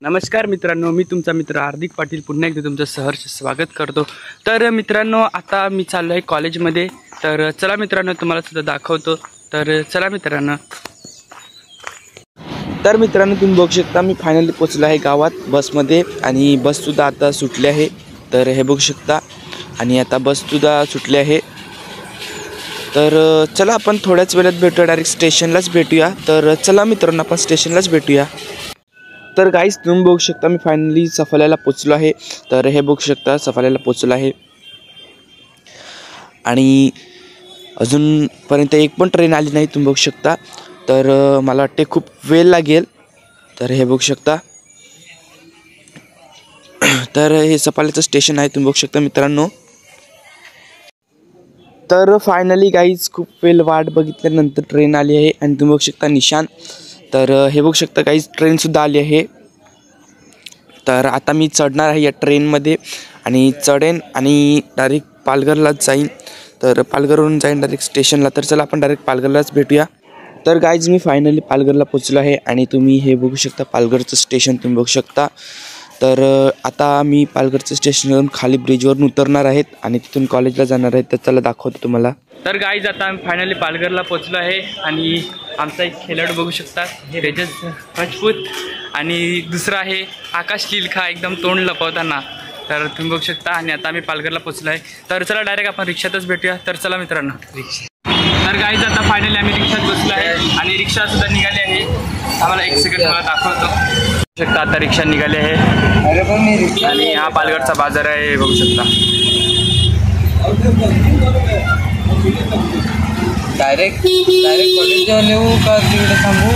नमस्कार मित्रांनो, मी तुमचा मित्र हार्दिक पाटील पुन्हा एकदा तुमचं सहर्ष स्वागत करतो। तर मित्रांनो, आता मी चाललो आहे कॉलेजमध्ये। तर चला मित्रांनो, तुम्हाला सुद्धा दाखवतो। तर चला मित्रांनो। तर मित्रांनो, तुम्ही बघू शकता मी फायनली पोहोचलो आहे गावात बसमध्ये आणि बस सुद्धा आता सुटली आहे। तर हे बघू शकता आणि आता बस सुद्धा सुटली आहे। तर चला आपण थोड्याच वेळात भेटूया, डायरेक्ट स्टेशनलाच भेटूया। तर चला मित्रांनो, आपण स्टेशनलाच भेटूया। तर गाईस, तुम्ही बघू शकता मी फायनली सफाल्याला पोचलो आहे। तर हे बघू शकता सफाल्याला पोचलो आहे आणि अजूनपर्यंत एक पण ट्रेन आली नाही, तुम्ही बघू शकता। तर मला वाटते खूप वेळ लागेल। तर हे बघू शकता। तर हे सफाल्याचं स्टेशन आहे, तुम्ही बघू शकता मित्रांनो। तर फायनली गाईज खूप वेळ वाट बघितल्यानंतर ट्रेन आली आहे आणि तुम्ही बघू शकता निशान। तर हे बघू शकता गाईज ट्रेनसुद्धा आली आहे। तर आता मी चढणार आहे या ट्रेनमध्ये आणि चढेन आणि डायरेक्ट पालघरलाच जाईन। तर पालघरवरून जाईन डायरेक्ट स्टेशनला। तर चला आपण डायरेक्ट पालघरलाच भेटूया। तर गाईज मी फायनली पालघरला पोचलो आहे आणि तुम्ही हे बघू शकता पालघरचं स्टेशन तुम्ही बघू शकता। तर आता मी पालघरचं स्टेशनवरून खाली ब्रिजवरून उतरणार आहेत आणि तिथून कॉलेजला जाणार आहेत। तर चला दाखवतो तुम्हाला। तर गाईज आता आम्ही फायनली पालघरला पोचलो आहे आणि आमचा एक खेळाडू बघू शकता, हे रजत राजपूत आणि दुसरा आहे आकाश लिलखा, एकदम तोंड लपवताना। तर तुम्ही बघू शकता आणि आता आम्ही पालघरला पोचलो आहे। तर चला डायरेक्ट आपण रिक्षातच भेटूया। तर चला मित्रांनो रिक्षा। तर गाईज आता फायनली आम्ही रिक्षात बसलो आहे आणि रिक्षा सुद्धा निघाली आहे। आम्हाला एक सेकंड मला दाखवतो। शकता आता रिक्षा निघाली आहे आणि हा पालघरचा बाजार आहे, बघू शकता। डायरेक्ट कॉलेज येऊ का तिकडे थांबू?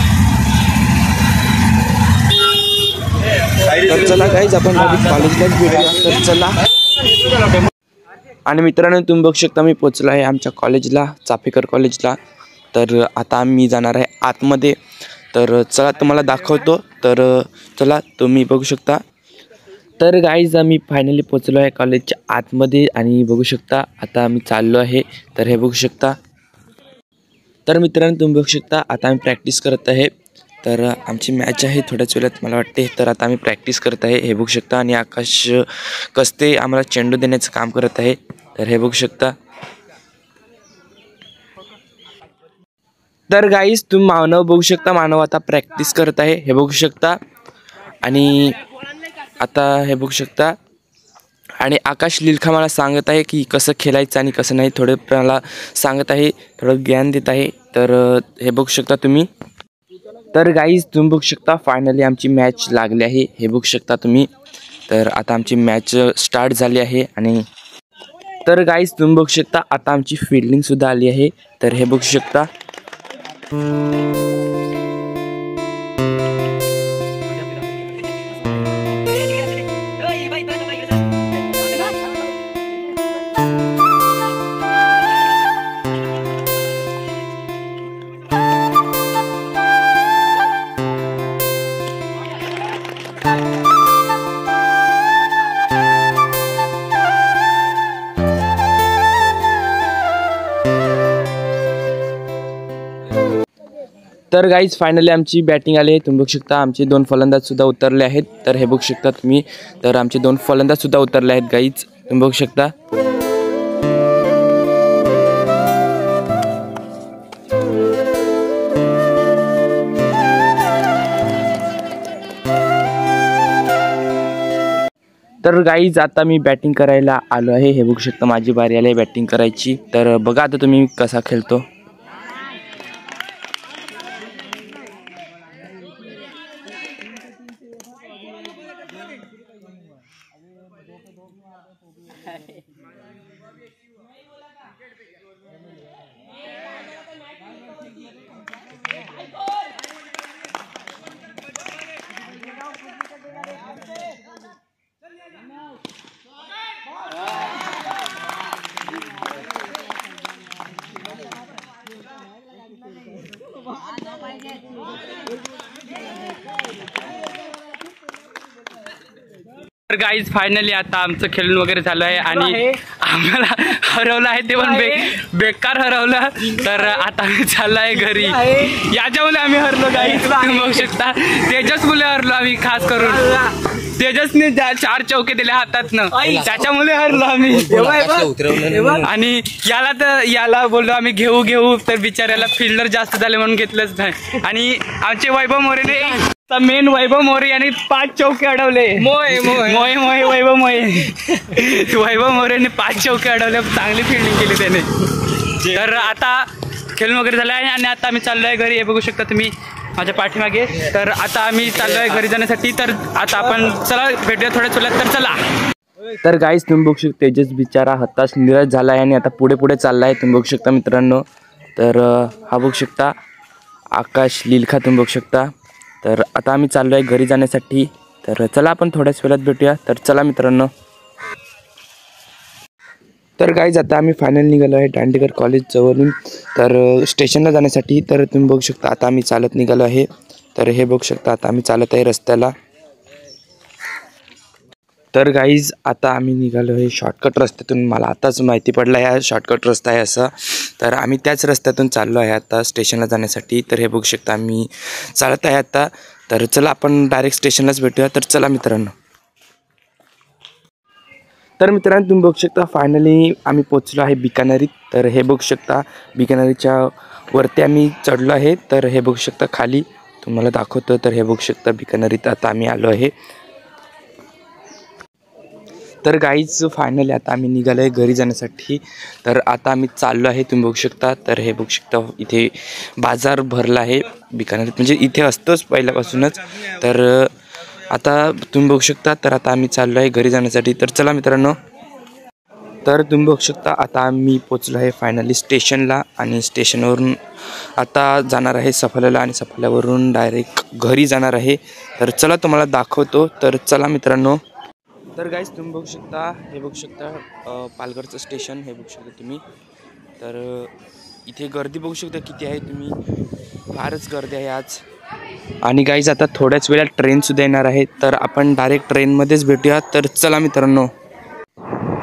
तर चला गाईज आपण कॉलेजलाच भेटूया। तर चला। आणि मित्रांनो, तुम्ही बघू शकता मी पोचलो आहे आमच्या कॉलेजला, चाफेकर कॉलेजला। तर आता आम्ही जाणार आहे आतमध्ये। तर चला तुम्हाला दाखवतो। तर चला तुम्ही बघू शकता। तर गाईज आम्ही फायनली पोचलो आहे कॉलेजच्या आतमध्ये आणि बघू शकता आता आम्ही चाललो आहे। तर हे बघू शकता। तर मित्रांनो, तुम्ही बघू शकता आता आम्ही प्रॅक्टिस करत आहे। तर आमची मॅच आहे थोड्याच वेळात मला वाटते। तर आता आम्ही प्रॅक्टिस करत आहे, हे बघू शकता। आणि आकाश कसते आम्हाला चेंडू देण्याचं काम करत आहे। तर हे बघू शकता। तर गाईज तुम्ही मानव बघू शकता, मानव आता प्रॅक्टिस करत आहे, हे बघू शकता। आणि आता हे बघू शकता आणि आकाश लिलखा मला सांगत आहे की कसं खेळायचं आणि कसं नाही, थोडं मला सांगत आहे, थोडं ज्ञान देत आहे। तर हे बघू शकता तुम्ही। तर गाईज तुम्ही बघू शकता फायनली आमची मॅच लागली आहे, हे बघू शकता तुम्ही। तर आता आमची मॅच स्टार्ट झाली आहे आणि तर गाईज तुम्ही बघू शकता आता आमची फील्डिंगसुद्धा आली आहे। तर हे बघू शकता। तर गाईज फायनली आमची बॅटिंग आली आहे, तुम्ही बघू शकता। आमचे 2 फलंदाज सुद्धा उतरले आहेत। तर हे बघू शकता तुम्ही। तर आमचे 2 फलंदाज सुद्धा उतरले आहेत गाईज, तुम्ही बघू शकता। तर गाईज आता मी बॅटिंग करायला आलो आहे, हे बघू शकता। माझी बारी आली आहे बॅटिंग करायची। तर बघा आता तुम्ही कसा खेळतो। तर गाईज फायनली आता आमचं खेळून वगैरे झालं आहे आणि आम्हाला हरवलं आहे ते पण बेकार हरवलं. तर आता आम्ही चाललो आहे घरी. याच्यामुळे आम्ही हरलो गाईस, बघू शकता. तेजस मुले हरलो आम्ही, खास करून तेजसने 4 चौके दिले हातातनं, त्याच्यामुळे हरलो आम्ही. आणि याला बोललो आम्ही घेऊ, तर बिचाऱ्याला फिल्डर जास्त झाले म्हणून घेतलंच नाही. आणि आमचे वैभव मोरेने, मेन वैभव मोरे यांनी 5 चौके अडवले. वैभव मोरेने 5 चौके अडवले. चांगली फिल्डिंग केली त्याने. तर आता खेळून वगैरे झालं आहे आणि आता आम्ही चाललो आहे घरी. हे बघू शकता तुम्ही माझ्या पाठीमागे. तर आता आम्ही चाललो आहे घरी जाण्यासाठी. तर आता आपण चला भेटूया थोड्या चुल्यात. तर चला. तर गाईस तुम्ही बघू शकता तेजस बिचारा हताश निराश झाला आहे आणि आता पुढे चालला आहे. तुम्ही बघू शकता मित्रांनो. तर हा बघू शकता आकाश लिलखा तुम्ही बघू शकता. तर आता आम्ही चाललो आहे घरी जाण्यासाठी. तर चला आपण थोड्याच वेळात भेटूया. तर चला मित्रांनो. तर गाईज आता आम्ही फायनल निघालो आहे दांडेकर कॉलेज जवळून, तर स्टेशनला जाण्यासाठी. तर तुम्ही बघू शकता आता आम्ही चालत निघालो आहे. तर हे बघू शकता आता आम्ही चालत आहे रस्त्याला. तर गाईज आता आम्ही निघालो आहे शॉर्टकट रस्त्यातून. मला आताच माहिती पडलं आहे शॉर्टकट रस्ता आहे असं. तर आम्ही त्याच रस्त्यातून चाललो आहे आता स्टेशनला जाण्यासाठी. तर हे बघू शकता आम्ही चालत आहे आता. तर चला आपण डायरेक्ट स्टेशनलाच भेटूया. तर चला मित्रांनो. तर मित्रांनो तुम्ही बघू शकता फायनली आम्ही पोचलो आहे बिकानेरीत. तर हे बघू शकता बिकानेरीच्या वरती आम्ही चढलो आहे. तर हे बघू शकता खाली तुम्हाला दाखवतो. तर हे बघू शकता बिकानेरीत आता आम्ही आलो आहे. तर गाईज फायनली आता आम्ही निघालो आहे घरी जाण्यासाठी. तर आता आम्ही चाललो आहे तुम्ही बघू शकता. तर हे बघू शकता इथे बाजार भरला आहे बिकानेरीत, म्हणजे इथे असतोच पहिल्यापासूनच. तर आता तुम्ही बघू शकता. तर आता आम्ही चाललो आहे घरी जाण्यासाठी. तर चला मित्रांनो. तर तुम्ही बघू शकता आता आम्ही पोचलो आहे फायनली स्टेशनला. आणि स्टेशनवरून आता जाणार आहे सफाल्याला आणि सफाल्यावरून डायरेक्ट घरी जाणार आहे. तर चला तुम्हाला दाखवतो. तर चला मित्रांनो. तर गाईज तुम्ही बघू शकता हे बघू शकता पालघरचं स्टेशन हे बघू शकता तुम्ही. तर इथे गर्दी बघू शकता किती आहे तुम्ही, फारच गर्दी आहे आज. आणि गाईज आता थोड्याच वेळात ट्रेनसुद्धा येणार आहे. तर आपण डायरेक्ट ट्रेनमध्येच भेटूया. तर चला मित्रांनो.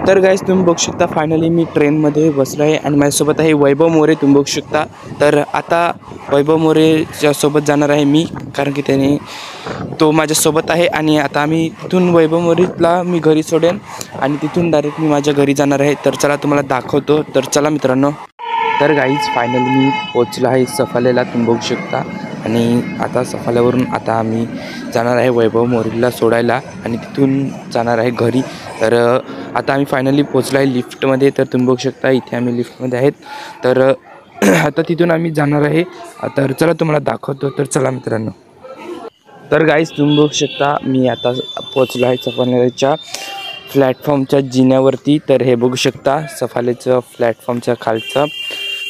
तर गाईज तुम्ही बघू शकता फायनली मी ट्रेनमध्ये बसलो आहे आणि माझ्यासोबत आहे वैभव मोरे तुम्ही बघू शकता. तर आता वैभव मोरेच्या सोबत जाणार आहे मी, कारण की त्याने तो माझ्यासोबत आहे. आणि आता आम्ही तिथून वैभव मोरेला मी घरी सोडेन आणि तिथून डायरेक्ट मी माझ्या घरी जाणार आहे. तर चला तुम्हाला दाखवतो. तर चला मित्रांनो. तर गाईज फायनली मी पोचलो आहे सफाल्याला तुम्ही बघू शकता. आणि आता सफाल्यावरून आता आम्ही जाणार आहे वैभव मोरेला सोडायला आणि तिथून जाणार आहे घरी. तर आता आम्ही फायनली पोचलो आहे लिफ्टमध्ये. तर तुम्ही बघू शकता इथे आम्ही लिफ्टमध्ये आहेत. तर आता तिथून आम्ही जाणार आहे. तर चला तुम्हाला दाखवतो. तर चला मित्रांनो. तर गाईज तुम्ही बघू शकता मी आता पोचलो आहे सफाल्याच्या प्लॅटफॉर्मच्या जिन्यावरती. तर हे बघू शकता सफाल्याचं प्लॅटफॉर्मच्या खालचं.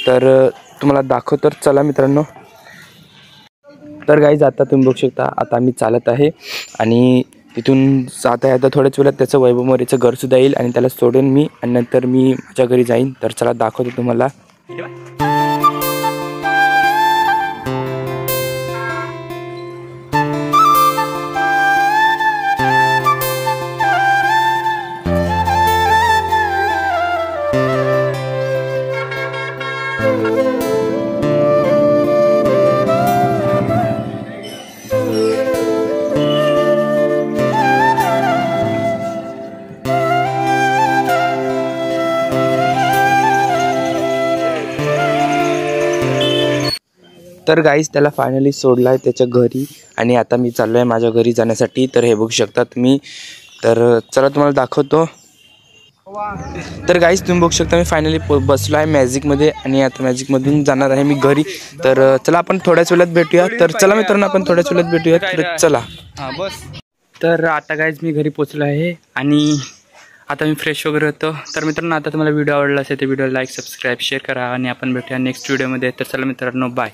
तर तुम्हाला दाखवतो. तर चला मित्रांनो. तर गाईज आता तुम्ही बघू शकता आता आम्ही चालत आहे आणि तिथून जात आहे. आता थोड्याच वेळात त्याचं वैभव मोरेचं घरसुद्धा येईल आणि त्याला सोडेन मी आणि नंतर मी माझ्या घरी जाईन. तर चला दाखवतो तुम्हाला. तर गाईज त्याला फायनली सोडला आहे त्याच्या घरी आणि आता मी चाललो आहे माझ्या घरी जाण्यासाठी. तर हे बघू शकता तुम्ही. तर चला तुम्हाला दाखवतो. तर गाईज तुम्ही बघू शकता मी फायनली बसलो आहे मॅजिकमध्ये आणि आता मॅजिकमधून जाणार आहे मी घरी. तर चला आपण थोड्याच वेळात भेटूया. तर चला मित्रांनो आपण थोड्याच वेळात भेटूया. तर चला. बस. तर आता गाईज मी घरी पोचलो आहे आणि आता मी फ्रेश वगैरे होतो. तर मित्रांनो आता तुम्हाला व्हिडिओ आवडला असेल तर व्हिडिओ लाईक सबस्क्राईब शेअर करा आणि आपण भेटूया नेक्स्ट व्हिडिओमध्ये. तर चला मित्रांनो बाय.